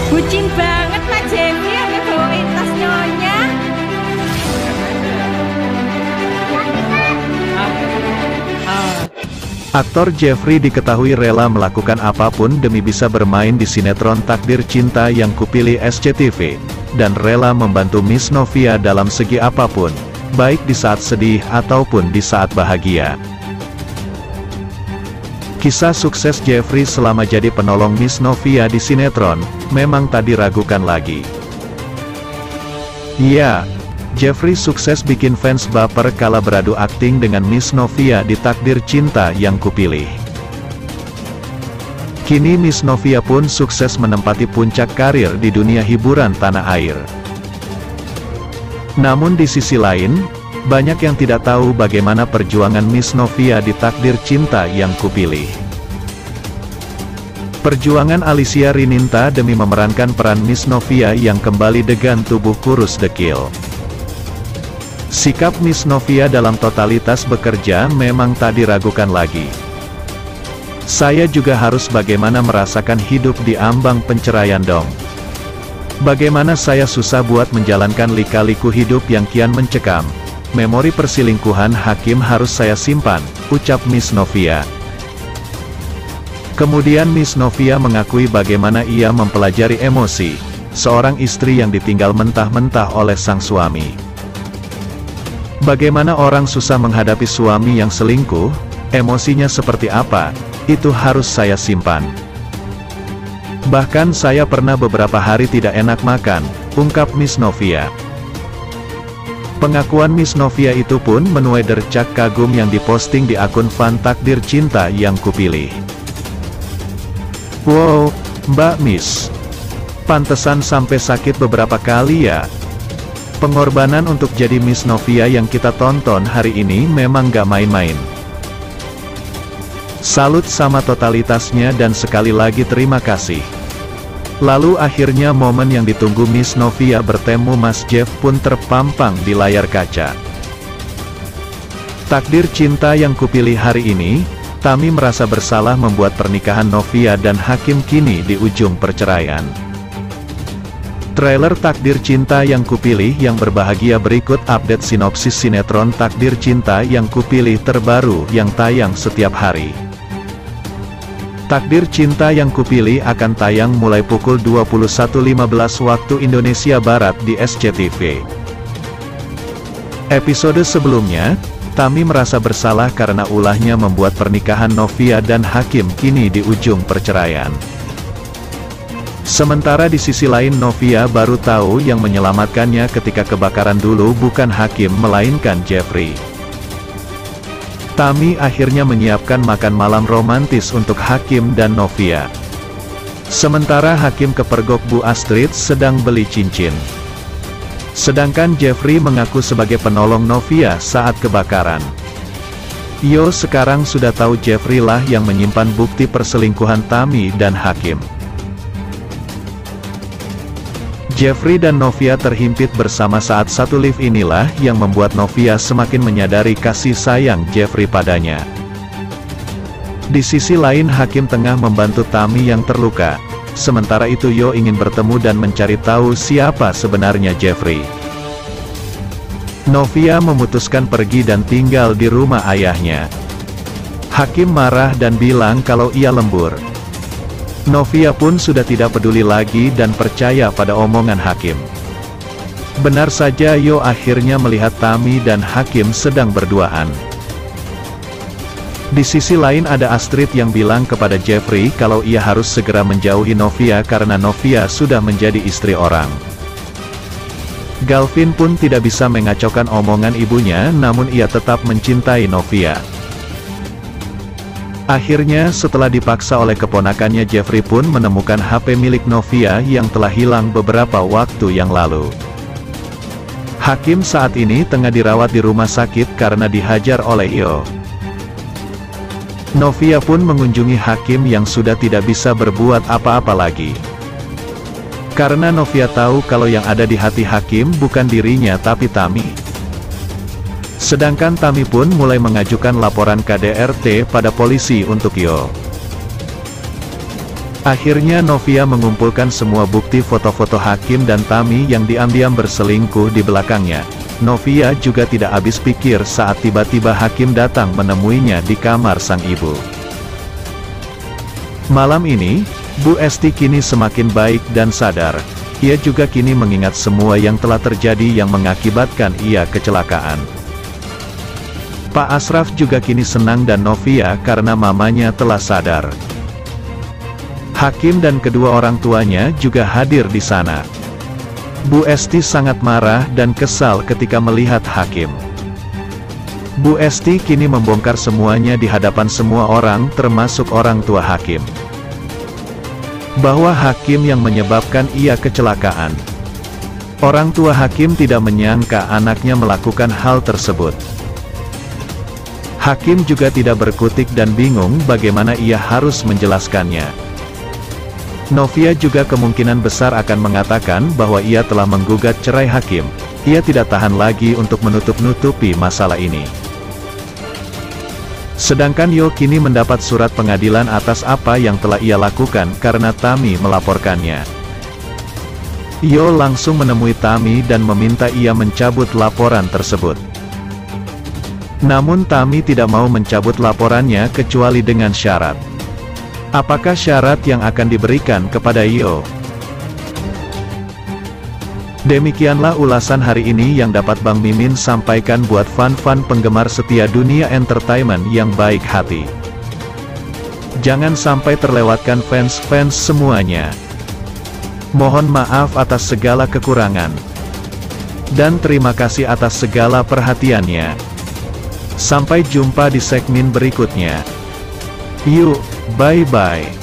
Bucin banget Pak Jeffrey, ada bawain tas nyonya. Aktor Jeffrey diketahui rela melakukan apapun demi bisa bermain di sinetron Takdir Cinta Yang Kupilih SCTV, dan rela membantu Miss Novia dalam segi apapun, baik di saat sedih ataupun di saat bahagia. Kisah sukses Jeffrey selama jadi penolong Miss Novia di sinetron, memang tak diragukan lagi. Ya, Jeffrey sukses bikin fans baper kala beradu akting dengan Miss Novia di Takdir Cinta Yang Kupilih. Kini Miss Novia pun sukses menempati puncak karir di dunia hiburan tanah air. Namun di sisi lain, banyak yang tidak tahu bagaimana perjuangan Miss Novia di Takdir Cinta Yang Kupilih. Perjuangan Alicia Rininta demi memerankan peran Miss Novia yang kembali degan tubuh kurus dekil. Sikap Miss Novia dalam totalitas bekerja memang tak diragukan lagi. Saya juga harus bagaimana merasakan hidup di ambang penceraian dong. Bagaimana saya susah buat menjalankan lika-liku hidup yang kian mencekam. Memori perselingkuhan Hakim harus saya simpan, ucap Miss Novia. Kemudian Miss Novia mengakui bagaimana ia mempelajari emosi seorang istri yang ditinggal mentah-mentah oleh sang suami. Bagaimana orang susah menghadapi suami yang selingkuh, emosinya seperti apa, itu harus saya simpan. Bahkan saya pernah beberapa hari tidak enak makan, ungkap Miss Novia. Pengakuan Miss Novia itu pun menuai dercak kagum yang diposting di akun fan Takdir Cinta Yang Kupilih. Wow, Mbak Miss, pantesan sampai sakit beberapa kali ya. Pengorbanan untuk jadi Miss Novia yang kita tonton hari ini memang gak main-main. Salut sama totalitasnya dan sekali lagi terima kasih. Lalu akhirnya momen yang ditunggu Miss Novia bertemu Mas Jeff pun terpampang di layar kaca. Takdir Cinta Yang Kupilih hari ini, Tami merasa bersalah membuat pernikahan Novia dan Hakim kini di ujung perceraian. Trailer Takdir Cinta Yang Kupilih yang berbahagia berikut update sinopsis sinetron Takdir Cinta Yang Kupilih terbaru yang tayang setiap hari. Takdir Cinta Yang Kupilih akan tayang mulai pukul 21.15 waktu Indonesia Barat di SCTV. Episode sebelumnya, Tami merasa bersalah karena ulahnya membuat pernikahan Novia dan Hakim kini di ujung perceraian. Sementara di sisi lain Novia baru tahu yang menyelamatkannya ketika kebakaran dulu bukan Hakim melainkan Jeffrey. Tami akhirnya menyiapkan makan malam romantis untuk Hakim dan Novia. Sementara Hakim kepergok Bu Astrid sedang beli cincin. Sedangkan Jeffrey mengaku sebagai penolong Novia saat kebakaran. Yo sekarang sudah tahu Jeffrey lah yang menyimpan bukti perselingkuhan Tami dan Hakim. Jeffrey dan Novia terhimpit bersama saat satu lift inilah yang membuat Novia semakin menyadari kasih sayang Jeffrey padanya. Di sisi lain Hakim tengah membantu Tami yang terluka, sementara itu Yo ingin bertemu dan mencari tahu siapa sebenarnya Jeffrey. Novia memutuskan pergi dan tinggal di rumah ayahnya. Hakim marah dan bilang kalau ia lembur. Novia pun sudah tidak peduli lagi dan percaya pada omongan Hakim. Benar saja Yo akhirnya melihat Tami dan Hakim sedang berduaan. Di sisi lain ada Astrid yang bilang kepada Jeffrey kalau ia harus segera menjauhi Novia karena Novia sudah menjadi istri orang. Galvin pun tidak bisa mengacaukan omongan ibunya namun ia tetap mencintai Novia. Akhirnya setelah dipaksa oleh keponakannya Jeffrey pun menemukan HP milik Novia yang telah hilang beberapa waktu yang lalu. Hakim saat ini tengah dirawat di rumah sakit karena dihajar oleh Yo. Novia pun mengunjungi Hakim yang sudah tidak bisa berbuat apa-apa lagi. Karena Novia tahu kalau yang ada di hati Hakim bukan dirinya tapi Tami. Sedangkan Tami pun mulai mengajukan laporan KDRT pada polisi untuk Yo. Akhirnya Novia mengumpulkan semua bukti foto-foto Hakim dan Tami yang diam-diam berselingkuh di belakangnya. Novia juga tidak habis pikir saat tiba-tiba Hakim datang menemuinya di kamar sang ibu. Malam ini, Bu Esti kini semakin baik dan sadar. Ia juga kini mengingat semua yang telah terjadi yang mengakibatkan ia kecelakaan. Pak Asraf juga kini senang dan Novia karena mamanya telah sadar. Hakim dan kedua orang tuanya juga hadir di sana. Bu Esti sangat marah dan kesal ketika melihat Hakim. Bu Esti kini membongkar semuanya di hadapan semua orang termasuk orang tua Hakim. Bahwa Hakim yang menyebabkan ia kecelakaan. Orang tua Hakim tidak menyangka anaknya melakukan hal tersebut. Hakim juga tidak berkutik dan bingung bagaimana ia harus menjelaskannya. Novia juga kemungkinan besar akan mengatakan bahwa ia telah menggugat cerai Hakim. Ia tidak tahan lagi untuk menutup-nutupi masalah ini. Sedangkan Yo kini mendapat surat pengadilan atas apa yang telah ia lakukan karena Tami melaporkannya. Yo langsung menemui Tami dan meminta ia mencabut laporan tersebut. Namun Tami tidak mau mencabut laporannya kecuali dengan syarat. Apakah syarat yang akan diberikan kepada Yo? Demikianlah ulasan hari ini yang dapat Bang Mimin sampaikan buat fan-fan penggemar setia dunia entertainment yang baik hati. Jangan sampai terlewatkan fans-fans semuanya. Mohon maaf atas segala kekurangan. Dan terima kasih atas segala perhatiannya. Sampai jumpa di segmen berikutnya. Yuk, bye-bye.